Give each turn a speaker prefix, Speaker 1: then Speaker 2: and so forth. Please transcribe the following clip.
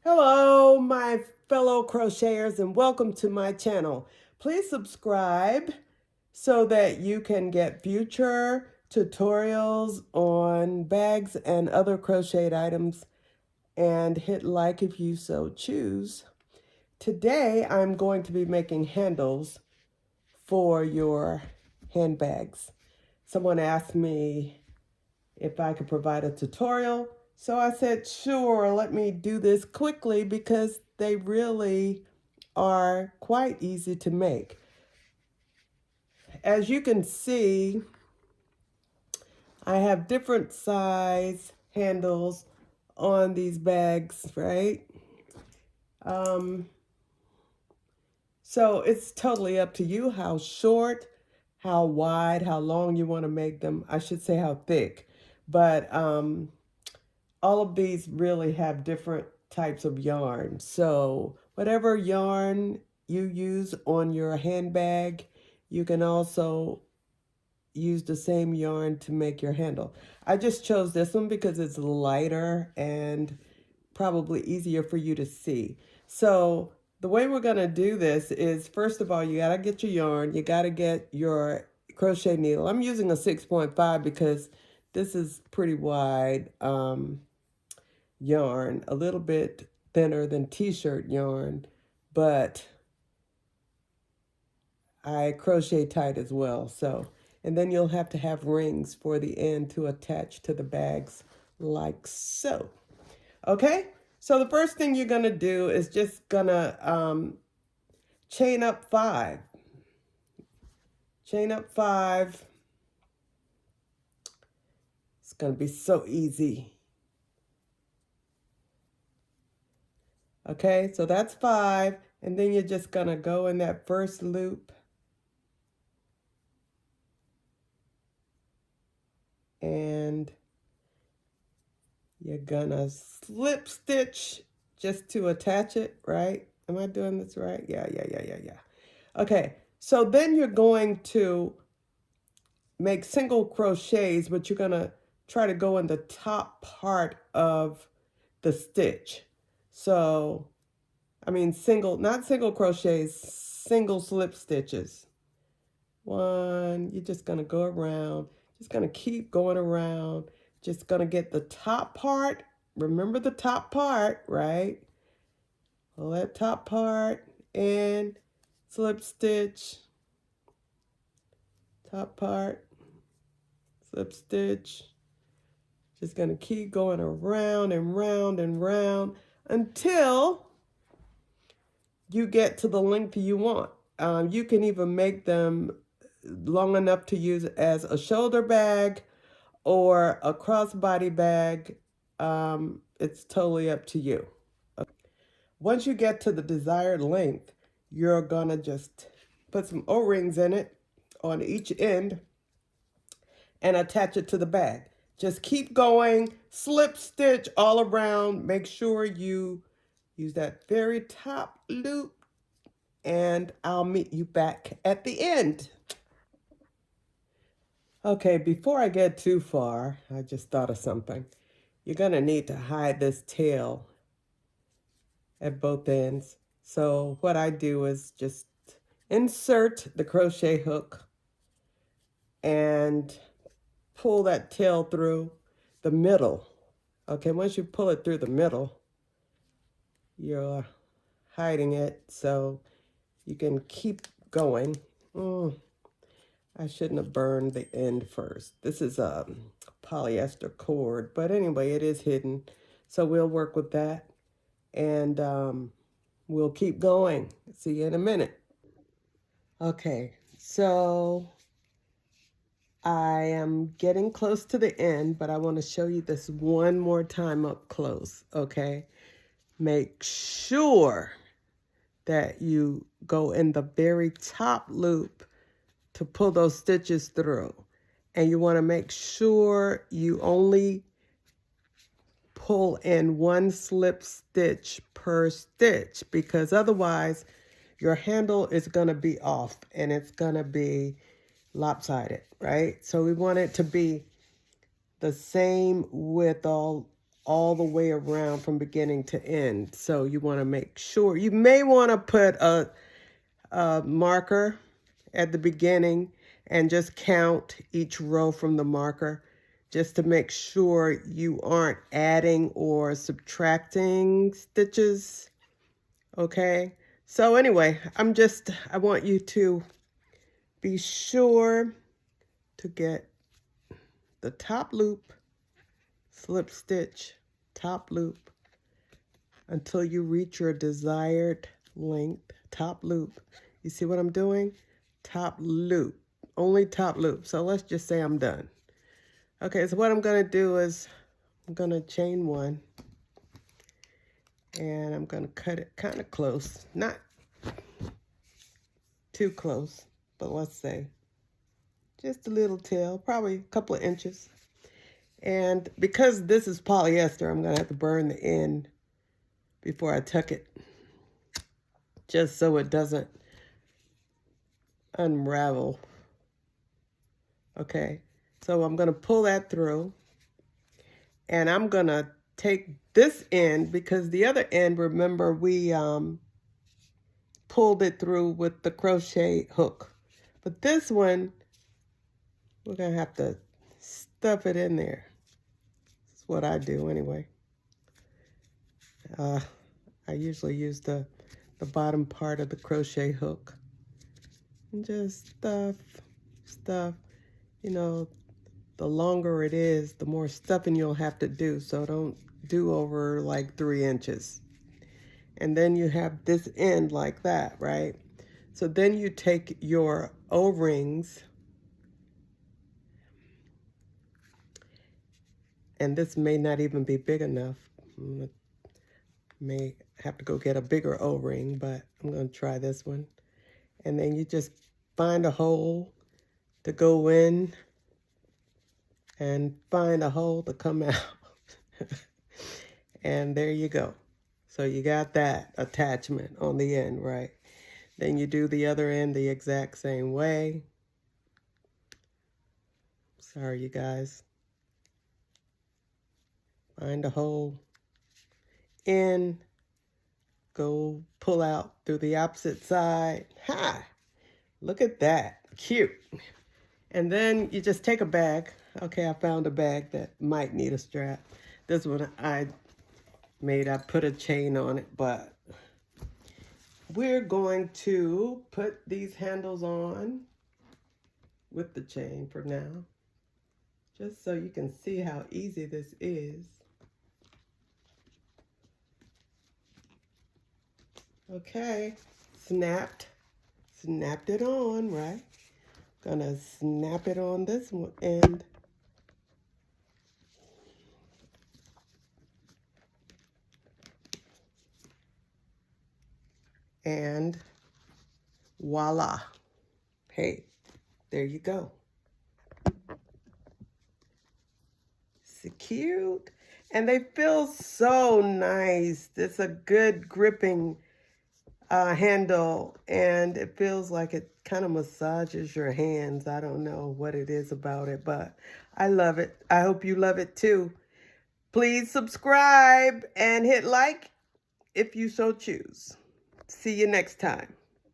Speaker 1: Hello, my fellow crocheters, and welcome to my channel. Please subscribe so that you can get future tutorials on bags and other crocheted items, and hit like if you so choose. Today, I'm going to be making handles for your handbags. Someone asked me if I could provide a tutorial. So I said, sure, let me do this quickly because they really are quite easy to make. As you can see, I have different size handles on these bags, right? So it's totally up to you how short, how wide, how long you want to make them. I should say how thick. But all of these really have different types of yarn. So whatever yarn you use on your handbag, you can also use the same yarn to make your handle. I just chose this one because it's lighter and probably easier for you to see. So the way we're going to do this is, first of all, you got to get your yarn. You got to get your crochet needle. I'm using a 6.5 because this is pretty wide yarn, a little bit thinner than t-shirt yarn, but I crochet tight as well. So, and then you'll have to have rings for the end to attach to the bags like so. Okay, so the first thing you're gonna do is just gonna chain up 5. Chain up 5. It's gonna be so easy. Okay, so that's 5, and then you're just gonna go in that first loop and you're gonna slip stitch just to attach it, right? Am I doing this right? Yeah. Okay, so then you're going to make single crochets, but you're gonna try to go in the top part of the stitch. So, I mean not single crochets, single slip stitches. 1, you're just gonna go around, just gonna keep going around, just gonna get the top part. Remember the top part, right? Pull that top part and slip stitch, top part, slip stitch. Just gonna keep going around and round and round until you get to the length you want. You can even make them long enough to use as a shoulder bag or a crossbody bag. It's totally up to you. Once you get to the desired length, you're gonna just put some O-rings in it on each end and attach it to the bag. Just keep going, slip stitch all around. Make sure you use that very top loop, and I'll meet you back at the end. Okay, before I get too far, I just thought of something. You're gonna need to hide this tail at both ends. So what I do is just insert the crochet hook and pull that tail through the middle. Okay, once you pull it through the middle, you're hiding it so you can keep going. I shouldn't have burned the end first. This is a polyester cord, but anyway, it is hidden. So we'll work with that, and we'll keep going. See you in a minute. Okay, so I am getting close to the end, but I want to show you this one more time up close, okay? Make sure that you go in the very top loop to pull those stitches through. And you want to make sure you only pull in 1 slip stitch per stitch, because otherwise your handle is going to be off and it's going to be lopsided, right? So we want it to be the same with all all the way around from beginning to end. So you want to make sure, you may want to put a marker at the beginning and just count each row from the marker just to make sure you aren't adding or subtracting stitches. Okay, so anyway, I want you to be sure to get the top loop, slip stitch, top loop until you reach your desired length, top loop. You see what I'm doing? Top loop, only top loop. So let's just say I'm done. Okay, so what I'm gonna do is I'm gonna chain one and I'm gonna cut it kind of close, not too close, but let's say just a little tail, probably a couple of inches. And because this is polyester, I'm gonna have to burn the end before I tuck it, just so it doesn't unravel. Okay, so I'm gonna pull that through and I'm gonna take this end because the other end, remember, we pulled it through with the crochet hook. But this one, we're gonna have to stuff it in there. That's what I do anyway. I usually use the bottom part of the crochet hook. And just stuff. You know, the longer it is, the more stuffing you'll have to do. So don't do over like 3 inches. And then you have this end like that, right? So then you take your O-rings, and this may not even be big enough. May have to go get a bigger O-ring, but I'm going to try this one. And then you just find a hole to go in and find a hole to come out. And there you go. So you got that attachment on the end, right? Then you do the other end the exact same way. Sorry, you guys. Find a hole in, go pull out through the opposite side. Ha! Look at that, cute. And then you just take a bag. Okay, I found a bag that might need a strap. This one I put a chain on it, but we're going to put these handles on with the chain for now, just so you can see how easy this is. Okay, snapped it on, right? Gonna snap it on this one end. And voila. Hey, there you go. So cute. And they feel so nice. It's a good gripping handle, and it feels like it kind of massages your hands. I don't know what it is about it, but I love it. I hope you love it too. Please subscribe and hit like if you so choose. See you next time.